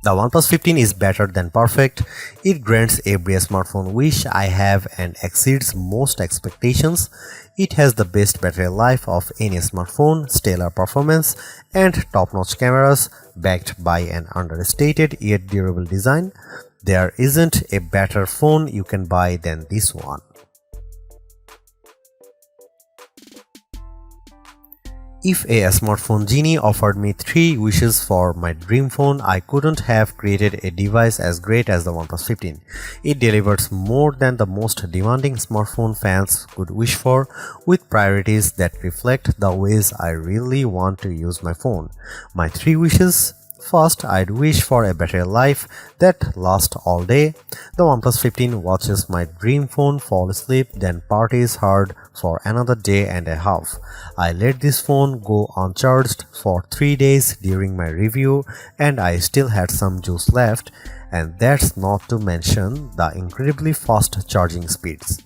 The OnePlus 15 is better than perfect. It grants every smartphone wish I have and exceeds most expectations. It has the best battery life of any smartphone, stellar performance, and top-notch cameras backed by an understated yet durable design. There isn't a better phone you can buy than this one. If a smartphone genie offered me 3 wishes for my dream phone, I couldn't have created a device as great as the OnePlus 15. It delivers more than the most demanding smartphone fans could wish for, with priorities that reflect the ways I really want to use my phone. My 3 wishes: first, I'd wish for a battery life that lasts all day. The OnePlus 15 watches my dream phone fall asleep, then parties hard for another day and a half. I let this phone go uncharged for 3 days during my review and I still had some juice left, and that's not to mention the incredibly fast charging speeds.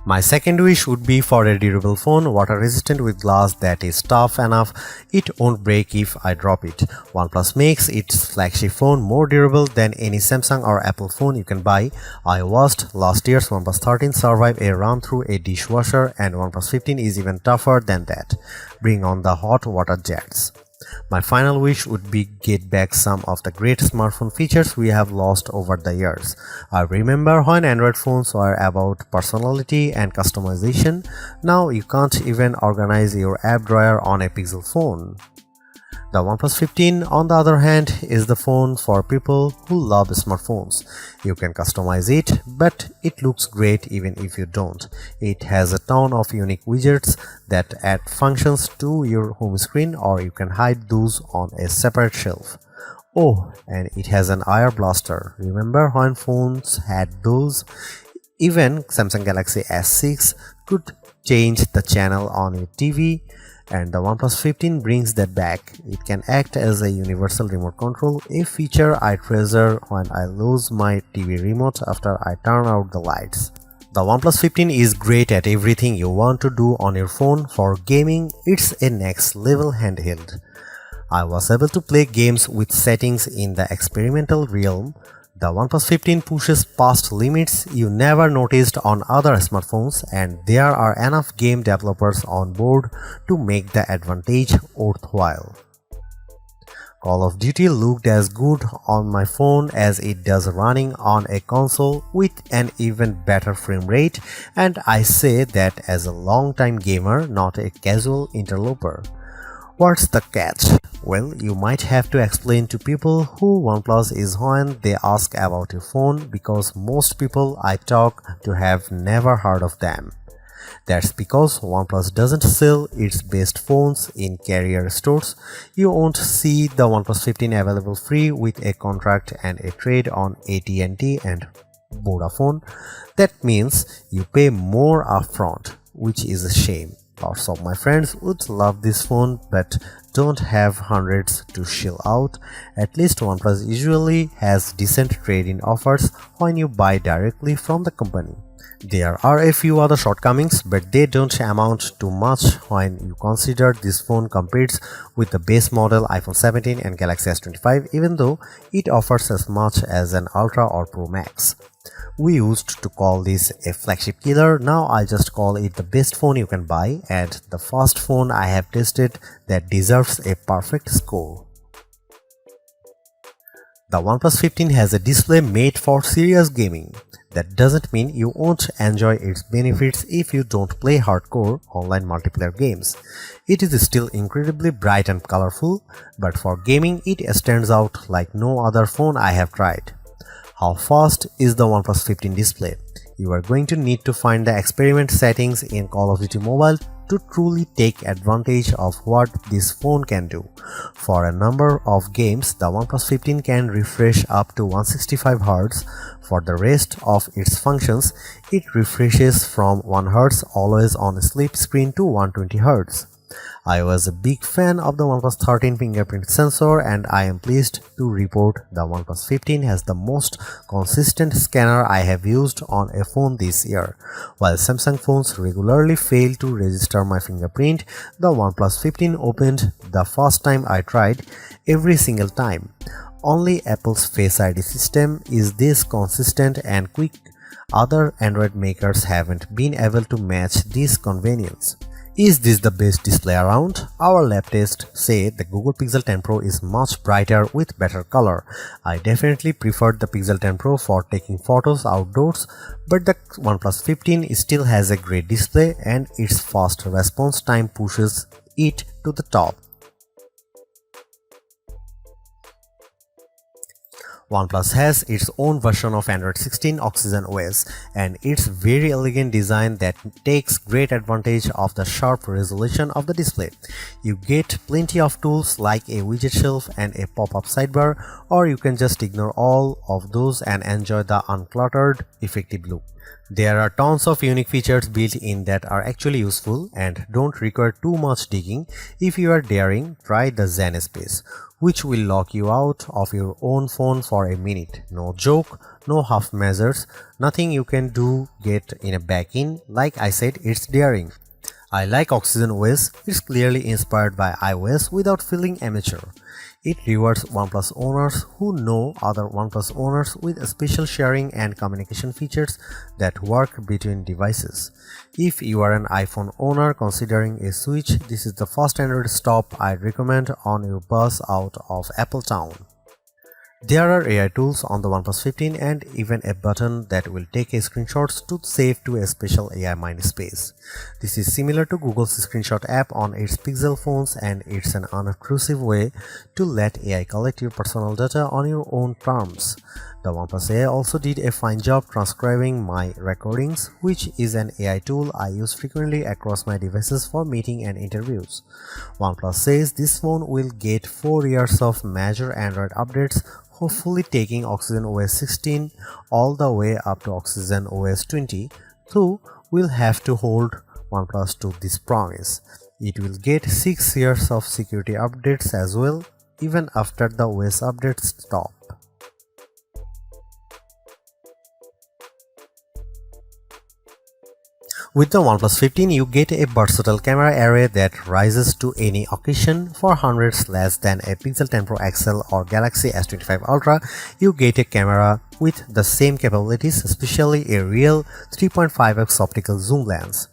My second wish would be for a durable phone, water resistant with glass that is tough enough it won't break if I drop it. OnePlus makes its flagship phone more durable than any Samsung or Apple phone you can buy. I watched last year's OnePlus 13 survive a run through a dishwasher, and OnePlus 15 is even tougher than that. Bring on the hot water jets. My final wish would be get back some of the great smartphone features we have lost over the years. I remember when Android phones were about personality and customization. Now you can't even organize your app drawer on a Pixel phone. The OnePlus 15, on the other hand, is the phone for people who love smartphones. You can customize it, but it looks great even if you don't. It has a ton of unique widgets that add functions to your home screen, or you can hide those on a separate shelf. Oh, and it has an IR blaster. Remember when phones had those? Even Samsung Galaxy S6 could change the channel on your TV. And the OnePlus 15 brings that back. It can act as a universal remote control, a feature I treasure when I lose my TV remote after I turn out the lights. The OnePlus 15 is great at everything you want to do on your phone. For gaming, it's a next level handheld. I was able to play games with settings in the experimental realm. The OnePlus 15 pushes past limits you never noticed on other smartphones, and there are enough game developers on board to make the advantage worthwhile. Call of Duty looked as good on my phone as it does running on a console with an even better frame rate, and I say that as a long-time gamer, not a casual interloper. What's the catch? Well, you might have to explain to people who OnePlus is when they ask about your phone, because most people I talk to have never heard of them. That's because OnePlus doesn't sell its best phones in carrier stores. You won't see the OnePlus 15 available free with a contract and a trade on AT&T and Vodafone. That means you pay more upfront, which is a shame. Lots of my friends would love this phone but don't have hundreds to shell out. At least OnePlus usually has decent trade-in offers when you buy directly from the company. There are a few other shortcomings, but they don't amount to much when you consider this phone competes with the base model iPhone 17 and Galaxy S25, even though it offers as much as an Ultra or Pro Max. We used to call this a flagship killer. Now I just call it the best phone you can buy, and the first phone I have tested that deserves a perfect score. The OnePlus 15 has a display made for serious gaming. That doesn't mean you won't enjoy its benefits if you don't play hardcore online multiplayer games. It is still incredibly bright and colorful, but for gaming it stands out like no other phone I have tried. How fast is the OnePlus 15 display? You are going to need to find the experiment settings in Call of Duty Mobile to truly take advantage of what this phone can do. For a number of games, the OnePlus 15 can refresh up to 165Hz. For the rest of its functions, it refreshes from 1Hz always on sleep screen to 120Hz. I was a big fan of the OnePlus 13 fingerprint sensor, and I am pleased to report the OnePlus 15 has the most consistent scanner I have used on a phone this year. While Samsung phones regularly fail to register my fingerprint, the OnePlus 15 opened the first time I tried every single time. Only Apple's Face ID system is this consistent and quick. Other Android makers haven't been able to match this convenience. Is this the best display around? Our lab tests say the Google Pixel 10 Pro is much brighter with better color. I definitely preferred the Pixel 10 Pro for taking photos outdoors, but the OnePlus 15 still has a great display and its fast response time pushes it to the top. OnePlus has its own version of Android 16 Oxygen OS and its very elegant design that takes great advantage of the sharp resolution of the display. You get plenty of tools like a widget shelf and a pop-up sidebar, or you can just ignore all of those and enjoy the uncluttered, effective look. There are tons of unique features built in that are actually useful and don't require too much digging. If you are daring, try the Zen Space, which will lock you out of your own phone for a minute. No joke, no half measures, nothing you can do get in a back-in. Like I said, it's daring. I like Oxygen OS. It's clearly inspired by iOS without feeling amateur. It rewards OnePlus owners who know other OnePlus owners with special sharing and communication features that work between devices. If you are an iPhone owner considering a switch, this is the first Android stop I'd recommend on your bus out of Apple Town. There are AI tools on the OnePlus 15 and even a button that will take a screenshots to save to a special AI mind space. This is similar to Google's screenshot app on its Pixel phones, and it's an unobtrusive way to let AI collect your personal data on your own terms. The OnePlus AI also did a fine job transcribing my recordings, which is an AI tool I use frequently across my devices for meeting and interviews. OnePlus says this phone will get 4 years of major Android updates, hopefully taking Oxygen OS 16 all the way up to Oxygen OS 20, though we'll have to hold OnePlus to this promise. It will get 6 years of security updates as well, even after the OS updates stop. With the OnePlus 15, you get a versatile camera array that rises to any occasion. For hundreds less than a Pixel 10 Pro XL or Galaxy S25 Ultra, you get a camera with the same capabilities, especially a real 3.5x optical zoom lens.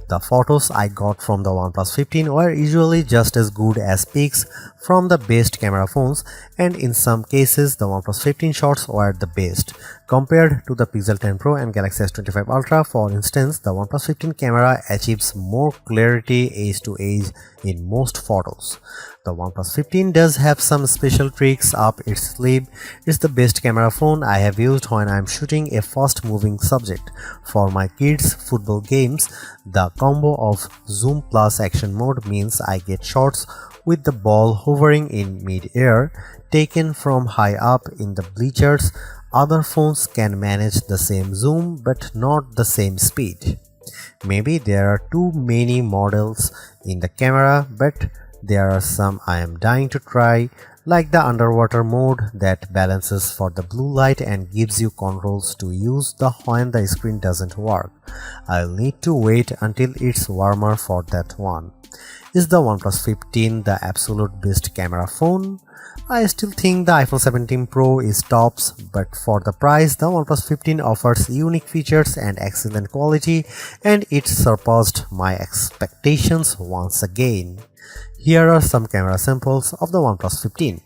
The photos I got from the OnePlus 15 were usually just as good as pics from the best camera phones, and in some cases the OnePlus 15 shots were the best. Compared to the Pixel 10 Pro and Galaxy S25 Ultra, for instance, the OnePlus 15 camera achieves more clarity edge to edge in most photos. The OnePlus 15 does have some special tricks up its sleeve. It's the best camera phone I have used when I'm shooting a fast-moving subject. For my kids' football games, the combo of zoom plus action mode means I get shots with the ball hovering in mid-air, taken from high up in the bleachers. Other phones can manage the same zoom but not the same speed. Maybe there are too many models in the camera, but there are some I am dying to try, like the underwater mode that balances for the blue light and gives you controls to use when the screen doesn't work. I'll need to wait until it's warmer for that one. Is the OnePlus 15 the absolute best camera phone? I still think the iPhone 17 Pro is tops, but for the price, the OnePlus 15 offers unique features and excellent quality, and it surpassed my expectations once again. Here are some camera samples of the OnePlus 15.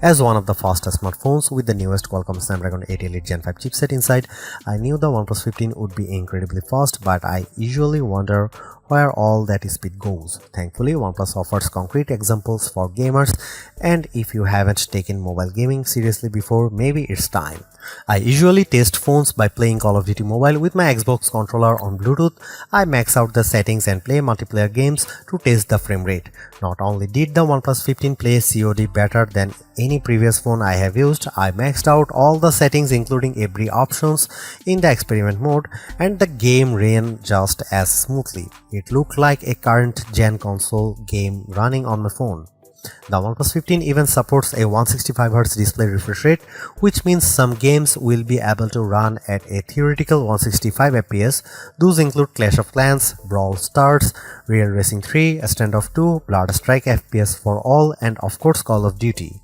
As one of the fastest smartphones with the newest Qualcomm Snapdragon 8 Elite Gen 5 chipset inside, I knew the OnePlus 15 would be incredibly fast, but I usually wonder where all that speed goes. Thankfully, OnePlus offers concrete examples for gamers, and if you haven't taken mobile gaming seriously before, maybe it's time. I usually test phones by playing Call of Duty Mobile with my Xbox controller on Bluetooth. I max out the settings and play multiplayer games to test the frame rate. Not only did the OnePlus 15 play COD better than any previous phone I have used, I maxed out all the settings including every options in the experiment mode, and the game ran just as smoothly. It looked like a current gen console game running on my phone. The OnePlus 15 even supports a 165Hz display refresh rate, which means some games will be able to run at a theoretical 165 FPS. Those include Clash of Clans, Brawl Stars, Real Racing 3, Standoff 2, Blood Strike FPS for all, and of course Call of Duty.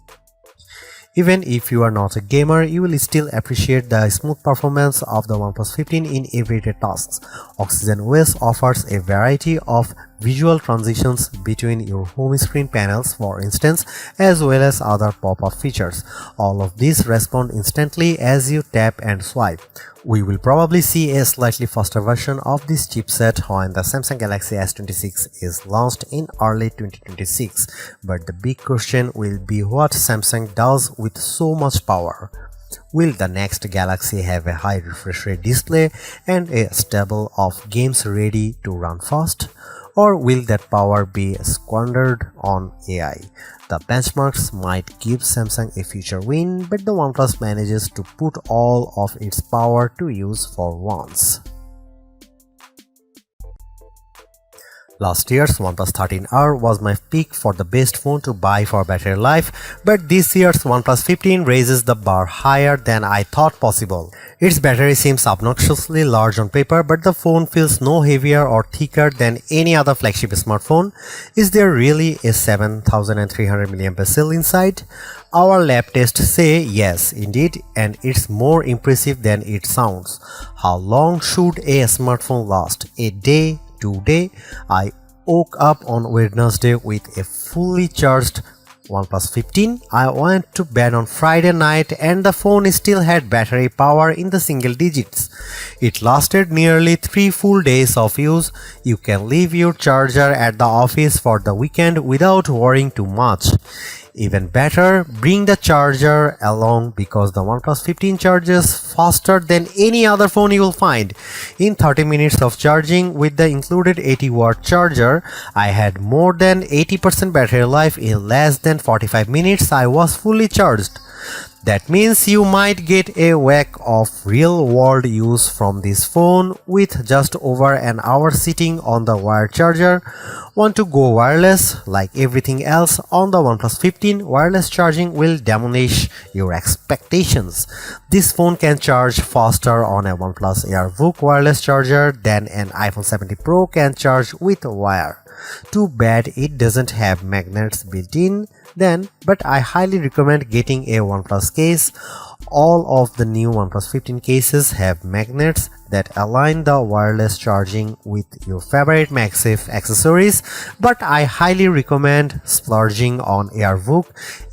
Even if you are not a gamer, you will still appreciate the smooth performance of the OnePlus 15 in everyday tasks. Oxygen OS offers a variety of visual transitions between your home screen panels, for instance, as well as other pop-up features. All of these respond instantly as you tap and swipe. We will probably see a slightly faster version of this chipset when the Samsung Galaxy S26 is launched in early 2026, but the big question will be what Samsung does with so much power. Will the next Galaxy have a high refresh rate display and a stable of games ready to run fast? Or will that power be squandered on AI? The benchmarks might give Samsung a future win, but the OnePlus manages to put all of its power to use for once. Last year's OnePlus 13R was my pick for the best phone to buy for battery life, but this year's OnePlus 15 raises the bar higher than I thought possible. Its battery seems obnoxiously large on paper, but the phone feels no heavier or thicker than any other flagship smartphone. Is there really a 7300 mAh cell inside? Our lab tests say yes, indeed, and it's more impressive than it sounds. How long should a smartphone last? A day? 2 days? I woke up on Wednesday with a fully charged OnePlus 15. I went to bed on Friday night and the phone still had battery power in the single digits. It lasted nearly 3 full days of use. You can leave your charger at the office for the weekend without worrying too much. Even better, bring the charger along because the OnePlus 15 charges faster than any other phone you will find. In 30 minutes of charging with the included 80-watt charger, I had more than 80% battery life. In less than 45 minutes, I was fully charged. That means you might get a whack of real-world use from this phone with just over an hour sitting on the wired charger. Want to go wireless? Like everything else on the OnePlus 15, wireless charging will demolish your expectations. This phone can charge faster on a OnePlus AirVook wireless charger than an iPhone 17 Pro can charge with a wire. Too bad it doesn't have magnets built in then, but I highly recommend getting a OnePlus case. All of the new OnePlus 15 cases have magnets that align the wireless charging with your favorite MagSafe accessories, but I highly recommend splurging on AirVook.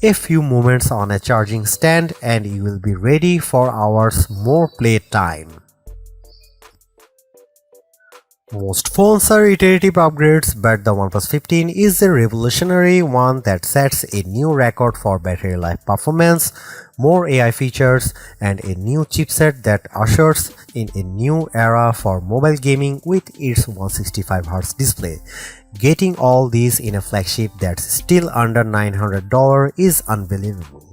A few moments on a charging stand and you will be ready for hours more playtime. Most phones are iterative upgrades, but the OnePlus 15 is a revolutionary one that sets a new record for battery life performance, more AI features, and a new chipset that ushers in a new era for mobile gaming with its 165Hz display. Getting all these in a flagship that's still under $900 is unbelievable.